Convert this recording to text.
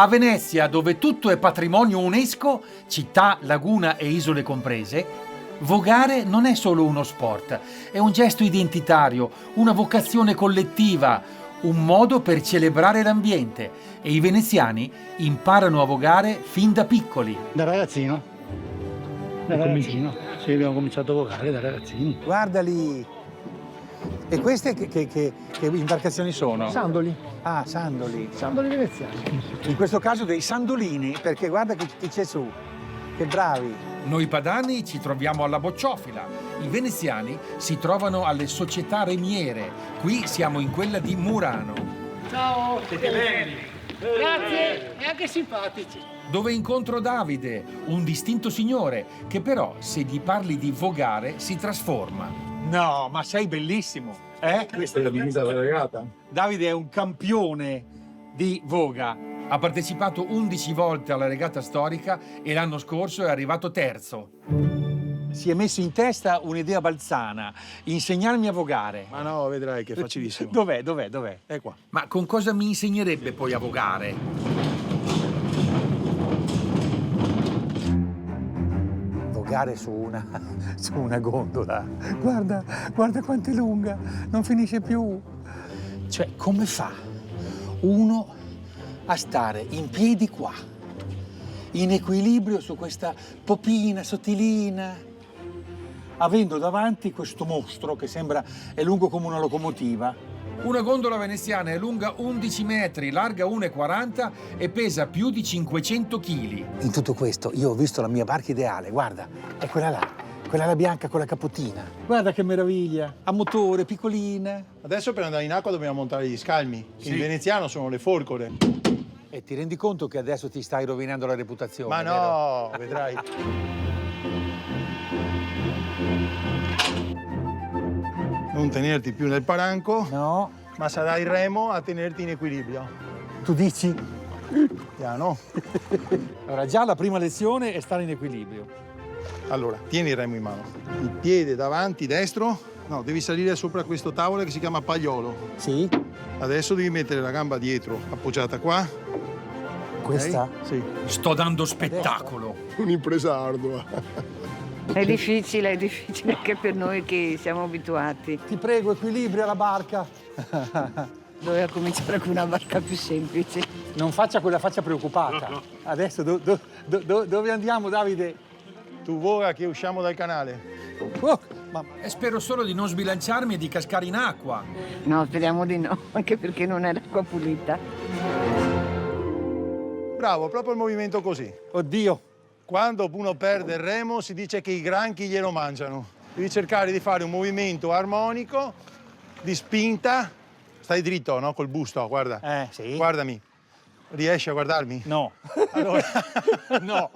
A Venezia, dove tutto è patrimonio UNESCO, città, laguna e isole comprese, vogare non è solo uno sport, è un gesto identitario, una vocazione collettiva, un modo per celebrare l'ambiente, e i veneziani imparano a vogare fin da piccoli. Da ragazzino. Da ragazzino. Sì, abbiamo cominciato a vogare da ragazzini. Guarda lì. E queste che imbarcazioni sono? Sandoli. Ah, sandoli. Sandoli veneziani. In questo caso dei sandolini, perché guarda chi c'è su. Che bravi. Noi padani ci troviamo alla bocciofila, i veneziani si trovano alle società remiere, qui siamo in quella di Murano. Ciao. Siete belli. Grazie. E anche simpatici. Dove incontro Davide, un distinto signore, che però, se gli parli di vogare, si trasforma. No, ma sei bellissimo. Questa è la divisa della regata. Davide è un campione di voga. Ha partecipato 11 volte alla regata storica e l'anno scorso è arrivato terzo. Si è messo in testa un'idea balzana, insegnarmi a vogare. Ma no, vedrai che è facilissimo. Dov'è? È qua. Ma con cosa mi insegnerebbe poi a vogare? Vogare su una gondola. Guarda quanto è lunga, non finisce più. Cioè, come fa uno a stare in piedi qua, in equilibrio su questa popina sottilina, avendo davanti questo mostro che sembra è lungo come una locomotiva? Una gondola veneziana è lunga 11 metri, larga 1,40 e pesa più di 500 kg. In tutto questo io ho visto la mia barca ideale, guarda, è quella là bianca con la capottina. Guarda che meraviglia, a motore, piccolina. Adesso per andare in acqua dobbiamo montare gli scalmi, che Sì. in veneziano sono le forcore. E ti rendi conto che adesso ti stai rovinando la reputazione? Ma vero? no, vedrai. Non tenerti più nel paranco, No, ma sarà il remo a tenerti in equilibrio. tu dici? Piano. Allora, già la prima lezione è stare in equilibrio. Allora, tieni il remo in mano. Il piede davanti, destro. No, devi salire sopra questo tavolo che si chiama pagliolo. Sì? Adesso devi mettere la gamba dietro, appoggiata qua. Questa? Ok? Sì. Sto dando spettacolo. Un'impresa ardua. È difficile anche per noi che siamo abituati. Ti prego, equilibria la barca. Doveva cominciare con una barca più semplice. Non faccia quella faccia preoccupata. Adesso dove andiamo, Davide? Tu voga che usciamo dal canale. Oh, ma E spero solo di non sbilanciarmi e di cascare in acqua. No, speriamo di no, anche perché non è l'acqua pulita. Bravo, proprio il movimento così. oddio. Quando uno perde il remo si dice che i granchi glielo mangiano. Devi cercare di fare un movimento armonico, di spinta. Stai dritto, no? Col busto, guarda. Sì. Guardami. Riesci a guardarmi? No. Allora, No.